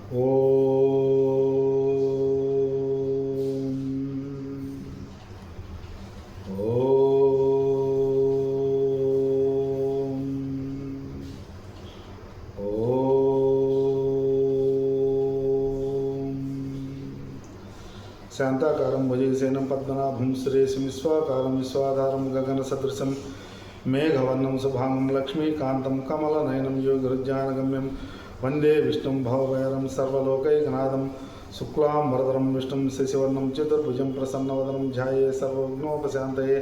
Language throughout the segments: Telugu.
శాంతాకారం భుజగసేనం పద్మనాభం శ్రేయసం విశ్వాకారం విశ్వాధారం గగనసదృశం మేఘవర్ణం శుభాంగం లక్ష్మీకాంతం కమలనయనం యోగిరుజ్జానగమ్యం వందే విష్ణుం భవభైరం సర్వలోకైకనాథం శుక్లాం వరదరం విష్ణుం శశివర్ణం చతుర్భుజం ప్రసన్నవదనం ధ్యాయే సర్వవిఘ్నోపశాంతయే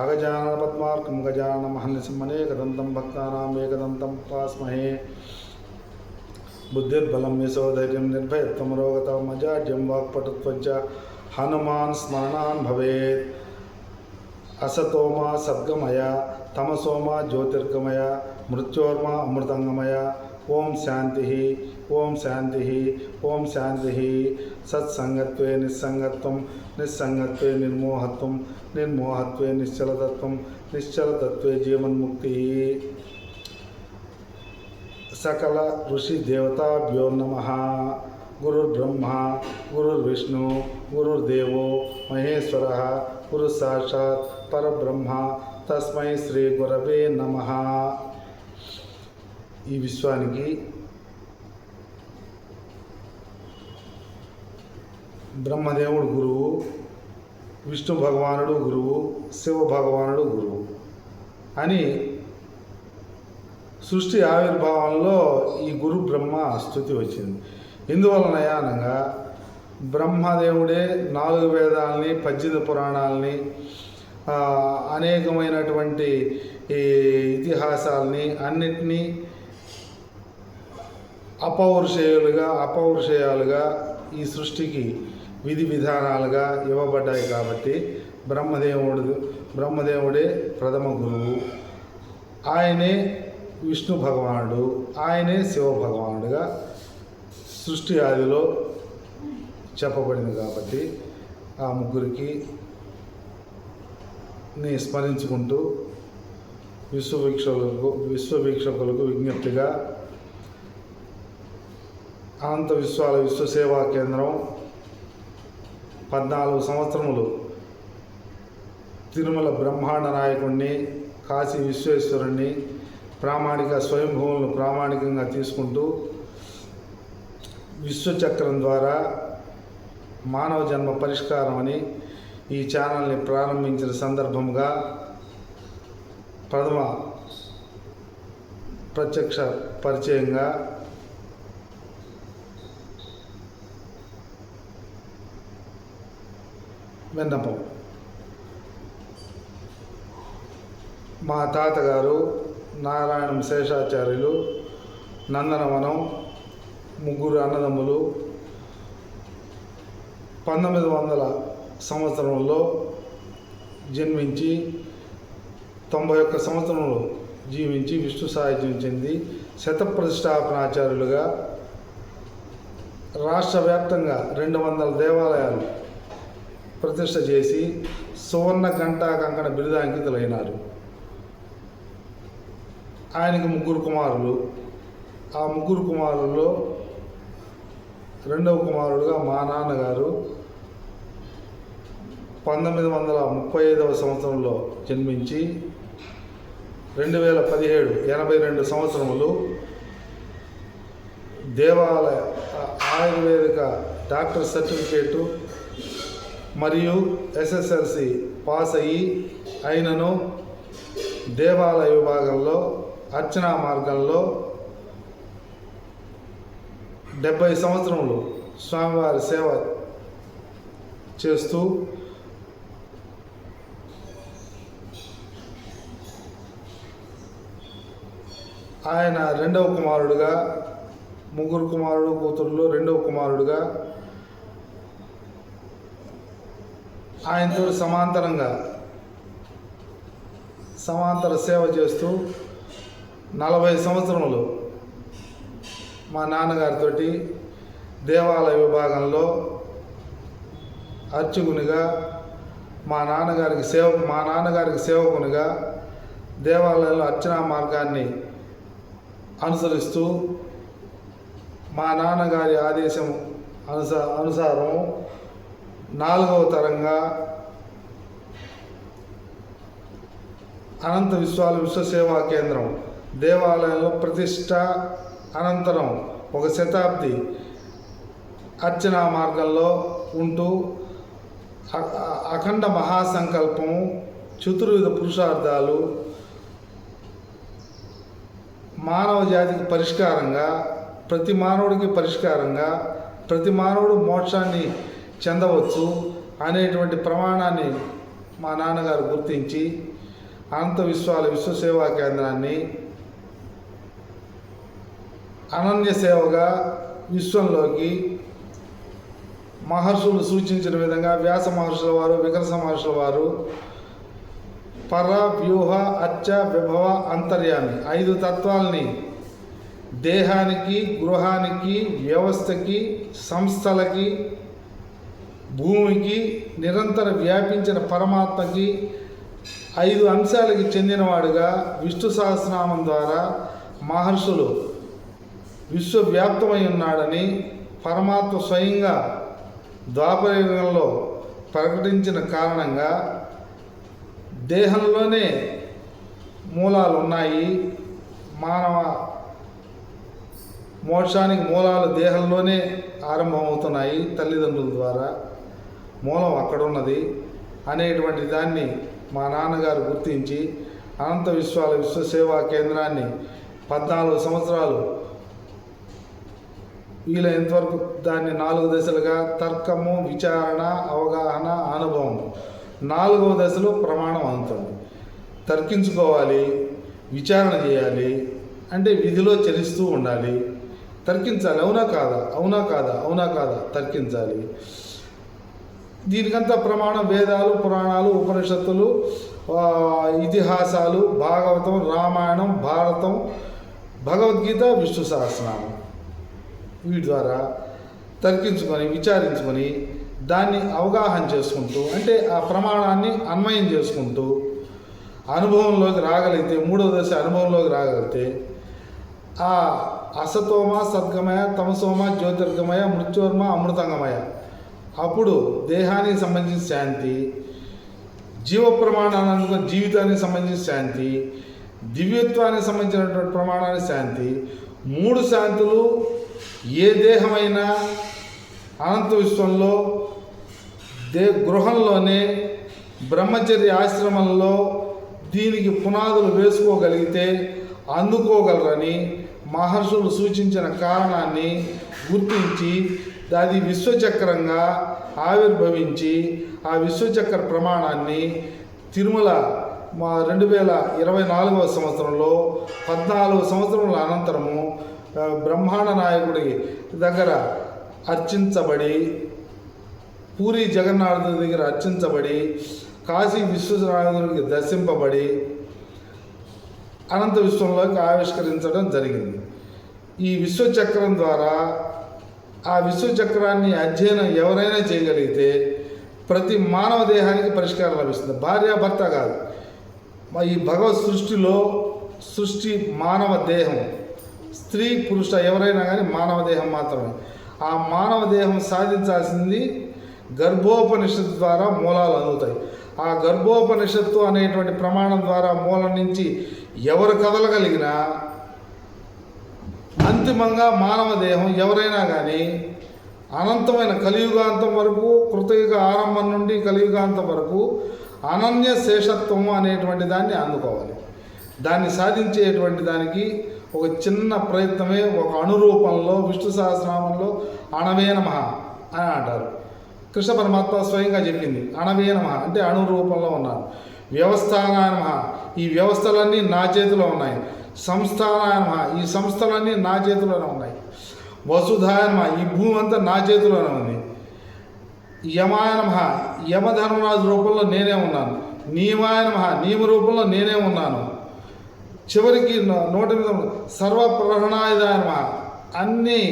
అగజానన పద్మార్కం గజానన మహర్నిసింహనేకదంతం భక్తానాం ఏకదంతం ఉపాస్మహే బుద్ధిర్బలం యశోధైర్యం నిర్భయత్వం రోగతం అజాడ్యం వాక్పటుత్వచ్చ హనుమాన్ స్మరణాన్ భవేత్. అసతోమా సద్గమయ తమసోమా జ్యోతిర్గమయ మృత్యోర్మా అమృతంగమయ. ఓం శాంతి ఓం శాంతి ఓం శాంతి. సత్సంగత్వే నిస్సంగత్వం నిస్సంగత్వే నిర్మోహత్వం నిర్మోహత్వే నిశ్చలతత్వం నిశ్చలతత్వే జీవన్ముక్తి. సకల ఋషి దేవతాభ్యో నమః. గురుర్బ్రహ్మ గురుర్విష్ణు గురుర్దేవో మహేశ్వరః గురు సాక్షాత్ పరబ్రహ్మ తస్మై శ్రీ గురవే నమః. ఈ విశ్వానికి బ్రహ్మదేవుడు గురువు, విష్ణు భగవానుడు గురువు, శివ భగవానుడు గురువు అని సృష్టి ఆవిర్భావంలో ఈ గురు బ్రహ్మ స్తుతి వచ్చింది. ఇందువలనయానంగా బ్రహ్మదేవుడే 4 వేదాలని 18 పురాణాలని అనేకమైనటువంటి ఈ ఇతిహాసాలని అన్నిటినీ అపౌరుషేయాలుగా ఈ సృష్టికి విధి విధానాలుగా ఇవ్వబడ్డాయి. కాబట్టి బ్రహ్మదేవుడే ప్రథమ గురువు, ఆయనే విష్ణు భగవానుడు, ఆయనే శివ భగవానుడుగా సృష్టి ఆదిలో చెప్పబడింది. కాబట్టి ఆ ముగ్గురికి స్మరించుకుంటూ విశ్వవీక్షకులకు విజ్ఞప్తిగా అనంత విశ్వాల విశ్వసేవా కేంద్రం 14 సంవత్సరములు తిరుమల బ్రహ్మాండ నాయకుడిని, కాశీ విశ్వేశ్వరుణ్ణి ప్రామాణిక స్వయంభూములను ప్రామాణికంగా తీసుకుంటూ విశ్వచక్రం ద్వారా మానవ జన్మ పరిష్కారం అని ఈ ఛానల్ని ప్రారంభించిన సందర్భంగా ప్రథమ ప్రత్యక్ష పరిచయంగా విన్నపం. మా తాతగారు నారాయణం శేషాచార్యులు, నందనవనం, 3 అన్నదమ్ములు 1900 సంవత్సరంలో జన్మించి 91 సంవత్సరంలో జీవించి విష్ణు సాహిత్యం చెంది శతప్రతిష్టాపనాచార్యులుగా రాష్ట్ర వ్యాప్తంగా 200 దేవాలయాలు ప్రతిష్ట చేసి సువర్ణ గంటా కంకణ బిరుదాంకితులైనారు. ఆయనకి 3 కుమారులు. ఆ 3 కుమారుల్లో 2వ కుమారుడుగా మా నాన్నగారు 1935 సంవత్సరంలో జన్మించి 2017 82 సంవత్సరములు దేవాలయ ఆయుర్వేదిక డాక్టర్ సర్టిఫికేటు మరియు SSLC పాస్ అయినను దేవాలయ విభాగంలో అర్చనా మార్గంలో 70 సంవత్సరములు స్వామివారి సేవ చేస్తూ ఆయన 2వ కుమారుడుగా, 3 కుమారుడు కూతురులో 2వ కుమారుడుగా ఆయనతో సమాంతర సేవ చేస్తూ 40 సంవత్సరములు మా నాన్నగారితో దేవాలయ విభాగంలో అర్చకునిగా, మా నాన్నగారికి సేవకునిగా దేవాలయంలో అర్చనా మార్గాన్ని అనుసరిస్తూ మా నాన్నగారి ఆదేశం అనుసారం 4వ తరంగా అనంత విశ్వాల విశ్వసేవా కేంద్రం దేవాలయంలో ప్రతిష్ట అనంతరం 1 శతాబ్ది అర్చనా మార్గంలో ఉంటూ అఖండ మహాసంకల్పము, చతుర్విధ పురుషార్థాలు, మానవ జాతికి పరిష్కారంగా, ప్రతి మానవుడికి పరిష్కారంగా, ప్రతి మానవుడు మోక్షాన్ని చెందవచ్చు అనేటువంటి ప్రమాణాన్ని మా నాన్నగారు గుర్తించి అనంత విశ్వాల విశ్వసేవా కేంద్రాన్ని అనన్య సేవగా విశ్వంలోకి మహర్షులు సూచించిన విధంగా వ్యాస మహర్షుల వారు, వికర్ష మహర్షుల వారు పర, వ్యూహ, అచ్చ, విభవ, అంతర్యామి 5 తత్వాల్ని దేహానికి, గృహానికి, వ్యవస్థకి, సంస్థలకి, భూమికి నిరంతర వ్యాపించిన పరమాత్మకి 5 అంశాలకి చెందినవాడుగా విష్ణు సహస్రనామం ద్వారా మహర్షులు విశ్వవ్యాప్తమై ఉన్నాడని పరమాత్మ స్వయంగా ద్వాపరయుగంలో ప్రకటించిన కారణంగా దేహంలోనే మూలాలు ఉన్నాయి. మానవ మోక్షానికి మూలాలు దేహంలోనే ఆరంభమవుతున్నాయి. తల్లిదండ్రుల ద్వారా మూలం అక్కడున్నది అనేటువంటి దాన్ని మా నాన్నగారు గుర్తించి అనంత విశ్వాల విశ్వసేవా కేంద్రాన్ని 14 సంవత్సరాలు వీలైనంతవరకు దాన్ని 4 దశలుగా తర్కము, విచారణ, అవగాహన, అనుభవం 4వ దశలో ప్రమాణం అందుతుంది. తర్కించుకోవాలి, విచారణ చేయాలి, అంటే విధిలో చలిస్తూ ఉండాలి, తర్కించాలి. అవునా కాదా, అవునా కాదా, అవునా కాదా తర్కించాలి. దీనికంతా ప్రమాణం వేదాలు, పురాణాలు, ఉపనిషత్తులు, ఇతిహాసాలు, భాగవతం, రామాయణం, భారతం, భగవద్గీత, విష్ణు సహస్రనామం. వీటి ద్వారా తర్కించుకొని విచారించుకొని దాన్ని అవగాహన చేసుకుంటూ, అంటే ఆ ప్రమాణాన్ని అన్వయం చేసుకుంటూ అనుభవంలోకి రాగలిగితే, 3వ దశ అనుభవంలోకి రాగలిగితే ఆ అసతోమ సద్గమయ, తమసోమ జ్యోతిర్గమయ, మృత్యోర్మ అమృతంగమయ, అప్పుడు దేహానికి సంబంధించిన శాంతి, జీవ ప్రమాణానికి జీవితానికి సంబంధించిన శాంతి, దివ్యత్వానికి సంబంధించినటువంటి ప్రమాణానికి శాంతి, 3 శాంతులు ఏ దేహమైనా అనంత విశ్వంలో గృహంలోనే బ్రహ్మచర్య ఆశ్రమంలో దీనికి పునాదులు వేసుకోగలిగితే అందుకోగలరని మహర్షులు సూచించిన కారణాన్ని గుర్తించి అది విశ్వచక్రంగా ఆవిర్భవించి ఆ విశ్వచక్ర ప్రమాణాన్ని తిరుమల 2024వ సంవత్సరంలో 14 సంవత్సరముల అనంతరము బ్రహ్మాండ నాయకుడి దగ్గర అర్చించబడి, పూరి జగన్నాథుడి దగ్గర అర్చించబడి, కాశీ విశ్వనాథుడికి దర్శింపబడి అనంత విశ్వంలోకి ఆవిష్కరించడం జరిగింది. ఈ విశ్వచక్రం ద్వారా ఆ విశ్వచక్రాన్ని అధ్యయనం ఎవరైనా చేయగలిగితే ప్రతి మానవ దేహానికి పరిష్కారం లభిస్తుంది. భార్యాభర్త కాదు, ఈ భగవత్ సృష్టి మానవ దేహం, స్త్రీ పురుష ఎవరైనా కానీ మానవ దేహం మాత్రమే. ఆ మానవ దేహం సాధించాల్సింది గర్భోపనిషత్తు ద్వారా మూలాలు అందుతాయి. ఆ గర్భోపనిషత్తు అనేటువంటి ప్రమాణం ద్వారా మూలం నుంచి ఎవరు కదలగలిగినా అంతిమంగా మానవ దేహం ఎవరైనా కానీ అనంతమైన కలియుగాంతం వరకు, కృతయుగ ఆరంభం నుండి కలియుగాంతం వరకు అనన్య శేషత్వము అనేటువంటి దాన్ని అందుకోవాలి. దాన్ని సాధించేటువంటి దానికి ఒక చిన్న ప్రయత్నమే ఒక అణురూపంలో విష్ణు సహస్రనామంలో అణవే నమః అని అంటారు. కృష్ణ పరమాత్మ స్వయంగా చెప్పింది అణవే నమః అంటే అణు రూపంలో ఉన్నాను. వ్యవస్థానాయ నమః, ఈ వ్యవస్థలన్నీ నా చేతిలో ఉన్నాయి. సంస్థానాయ నమః, ఈ సంస్థలన్నీ నా చేతిలోనే ఉన్నాయి. వసుధాయ నమః, ఈ భూమి అంతా నా చేతిలోనే ఉంది. యమాయ నమః, యమధర్మరాజు రూపంలో నేనే ఉన్నాను. నియమాయ నమః, నియమ రూపంలో నేనే ఉన్నాను. చివరికి 108 సర్వప్రహణాయుధాయ నమః, అన్నీ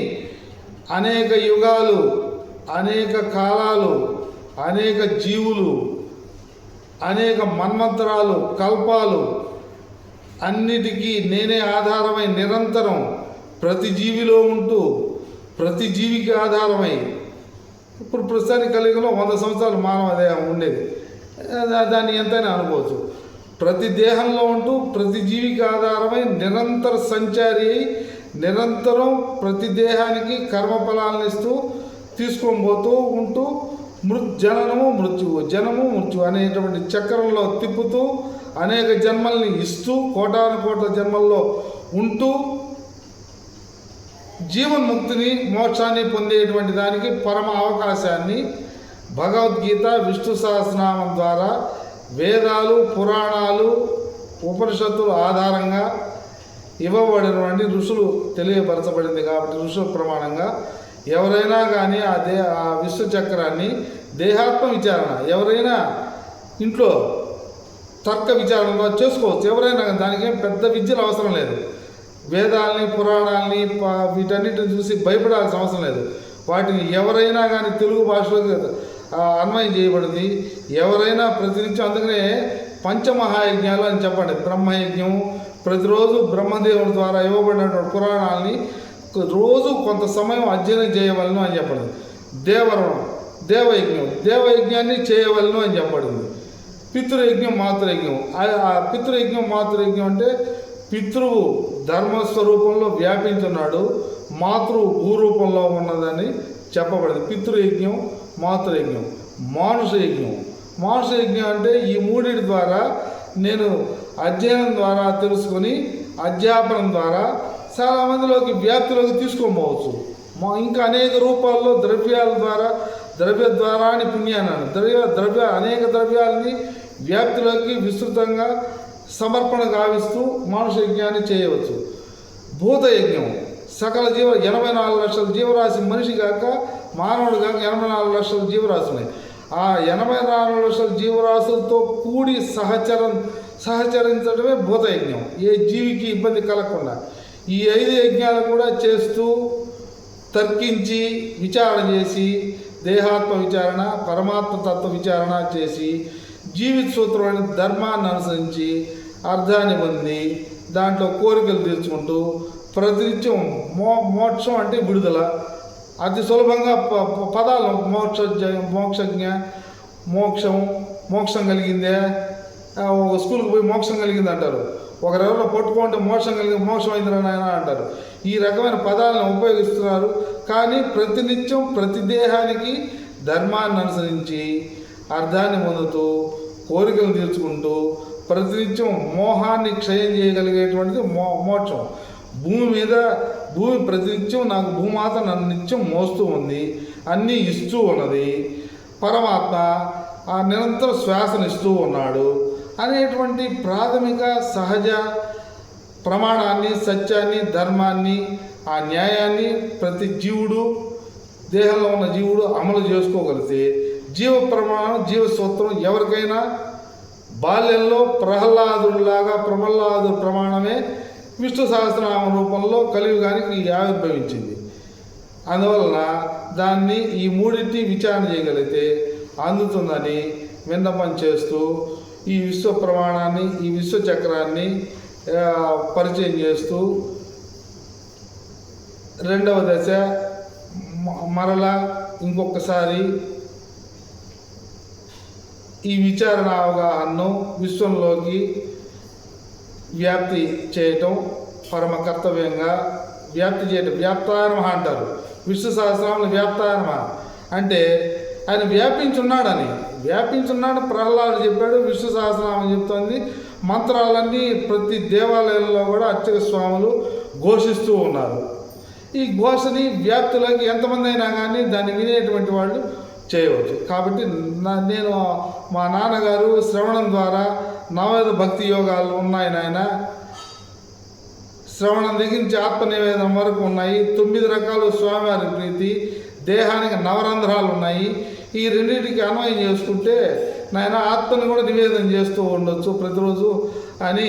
అనేక యుగాలు, అనేక కాలాలు, అనేక జీవులు, అనేక మన్వంతరాలు, కల్పాలు అన్నిటికీ నేనే ఆధారమై నిరంతరం ప్రతి జీవిలో ఉంటూ ప్రతి జీవికి ఆధారమై, ఇప్పుడు ప్రస్తుతానికి కలియుగంలో 100 సంవత్సరాలు మానవ దేహం ఉండేది, దాన్ని ఎంతైనా అనుకోవచ్చు. ప్రతి దేహంలో ఉంటూ ప్రతి జీవికి ఆధారమై నిరంతర సంచారి అయి నిరంతరం ప్రతి దేహానికి కర్మఫలాలను ఇస్తూ తీసుకొని పోతూ ఉంటూ జననము మృత్యువు అనేటువంటి చక్రంలో తిప్పుతూ అనేక జన్మల్ని ఇస్తూ కోటాను కోట్ల జన్మల్లో ఉంటూ జీవన్ముక్తిని మోక్షాన్ని పొందేటువంటి దానికి పరమ అవకాశాన్ని భగవద్గీత విష్ణు సహస్రనామం ద్వారా వేదాలు పురాణాలు ఉపనిషత్తుల ఆధారంగా ఇవ్వబడినటువంటి ఋషులు తెలియపరచబడింది. కాబట్టి ఋషుల ప్రమాణంగా ఎవరైనా కానీ ఆ విశ్వ చక్రాన్ని దేహాత్మ విచారణ ఎవరైనా ఇంట్లో తర్క విచారణలో చేసుకోవచ్చు. ఎవరైనా దానికి పెద్ద విద్యలు అవసరం లేదు. వేదాలని పురాణాలని వీటన్నిటిని చూసి భయపడాల్సిన అవసరం లేదు. వాటిని ఎవరైనా కానీ తెలుగు భాషలోకి అన్వయం చేయబడింది. ఎవరైనా ప్రతినిత్యం, అందుకనే పంచమహాయజ్ఞాలు అని చెప్పండి. బ్రహ్మయజ్ఞం ప్రతిరోజు బ్రహ్మదేవుడి ద్వారా ఇవ్వబడినటువంటి పురాణాలని రోజు కొంత సమయం అధ్యయనం చేయవలను అని చెప్పండి. దేవయజ్ఞాన్ని చేయవలను అని చెప్పబడింది. పితృయజ్ఞం మాతృయజ్ఞం. ఆ పితృయజ్ఞం మాతృయజ్ఞం అంటే పితృవు ధర్మస్వరూపంలో వ్యాపించున్నాడు, మాతృవు భూరూపంలో ఉన్నదని చెప్పబడింది. పితృయజ్ఞం మాతృయజ్ఞం. మానుషయజ్ఞం అంటే ఈ మూడిటి ద్వారా నేను అధ్యయనం ద్వారా తెలుసుకొని అధ్యాపనం ద్వారా చాలామందిలోకి వ్యాప్తిలోకి తీసుకోవచ్చు. ఇంకా అనేక రూపాల్లో ద్రవ్య ద్వారా అని పుణ్యాన్ని అనేక ద్రవ్యాలని వ్యాప్తిలోకి విస్తృతంగా సమర్పణ గావిస్తూ మానుష యజ్ఞాన్ని చేయవచ్చు. భూతయజ్ఞం సకల 84 లక్షల జీవరాశి, మనిషి కాక మానవుడు కాక 84 లక్షల జీవరాశి ఉన్నాయి. ఆ 84 లక్షల జీవరాశులతో కూడి సహచరించడమే భూతయజ్ఞం. ఏ జీవికి ఇబ్బంది కలగకుండా ఈ 5 యజ్ఞాలు కూడా చేస్తూ తర్కించి విచారణ చేసి దేహాత్మ విచారణ పరమాత్మ తత్వ విచారణ చేసి జీవిత సూత్రమైన ధర్మాన్ని అనుసరించి అర్థాన్ని పొంది దాంట్లో కోరికలు తీర్చుకుంటూ ప్రతినిత్యం మోక్షం అంటే విడుదల. అతి సులభంగా పదాలు మోక్షం కలిగిందే, స్కూల్కి పోయి మోక్షం కలిగింది అంటారు. ఒకరెవరో పట్టుకుంటే మోక్షం అయిందిరా నాయన అంటారు. ఈ రకమైన పదాలను ఉపయోగిస్తున్నారు. కానీ ప్రతినిత్యం ప్రతి దేహానికి ధర్మాన్ని అనుసరించి అర్థాన్ని పొందుతూ కోరికలు తీర్చుకుంటూ ప్రతినిత్యం మోహాన్ని క్షయం చేయగలిగేటువంటిది మోక్షం. భూమి ప్రతినిత్యం నాకు భూమాత నన్ను నిత్యం మోస్తూ ఉంది, అన్నీ ఇస్తూ ఉన్నది. పరమాత్మ ఆ నిరంతర శ్వాసనిస్తూ ఉన్నాడు అనేటువంటి ప్రాథమిక సహజ ప్రమాణాన్ని, సత్యాన్ని, ధర్మాన్ని, ఆ న్యాయాన్ని ప్రతి జీవుడు, దేహంలో ఉన్న జీవుడు అమలు చేసుకోగలిగితే జీవ ప్రమాణం, జీవసూత్రం ఎవరికైనా బాల్యంలో ప్రహ్లాదు ప్రమాణమే విష్ణు సహస్రనామ రూపంలో కలియుగానికి ఆవిర్భవించింది. అందువలన దాన్ని ఈ మూడింటి విచారణ చేయగలిగితే అందుతుందని విన్నపం చేస్తూ ఈ విశ్వ ప్రమాణాన్ని, ఈ విశ్వ చక్రాన్ని పరిచయం చేస్తూ రెండవ దశ మరలా ఇంకొకసారి ఈ విచారణ అవగాహనను విశ్వంలోకి వ్యాప్తి చేయటం పరమ కర్తవ్యంగా వ్యాప్తాయనమ అంటారు. విష్ణు సహస్రనామం వ్యాప్తాయనమ అంటే ఆయన వ్యాపించున్నాడు ప్రహ్లాదుడు చెప్పాడు. విష్ణు సహస్రనామం చెప్తోంది. మంత్రాలన్నీ ప్రతి దేవాలయంలో కూడా అర్చక స్వాములు ఘోషిస్తూ ఉన్నారు. ఈ ఘోషని వ్యాప్తిలోకి ఎంతమంది అయినా కానీ దాన్ని వినేటువంటి వాళ్ళు చేయవచ్చు. కాబట్టి నేను మా నాన్నగారు శ్రవణం ద్వారా నవవేద భక్తి యోగాలు ఉన్నాయి నాయన. శ్రవణం దగ్గర నుంచి ఆత్మ నివేదనం వరకు ఉన్నాయి. 9 రకాలు స్వామివారి ప్రీతి, దేహానికి 9 రంధ్రాలు ఉన్నాయి. ఈ రెండింటికి అన్వయం చేసుకుంటే నాయన ఆత్మని కూడా నివేదన చేస్తూ ఉండొచ్చు ప్రతిరోజు అని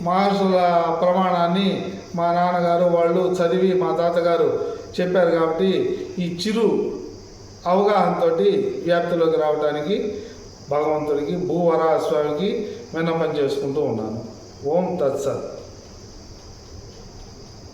మహర్షుల ప్రమాణాన్ని మా నాన్నగారు వాళ్ళు చదివి మా తాతగారు చెప్పారు. కాబట్టి ఈ చిరు అవగాహనతో వ్యాప్తిలోకి రావడానికి భగవంతుడికి భూవరాహ స్వామికి విన్నపం చేసుకుంటూ ఉన్నాను. ఓం తత్సత్.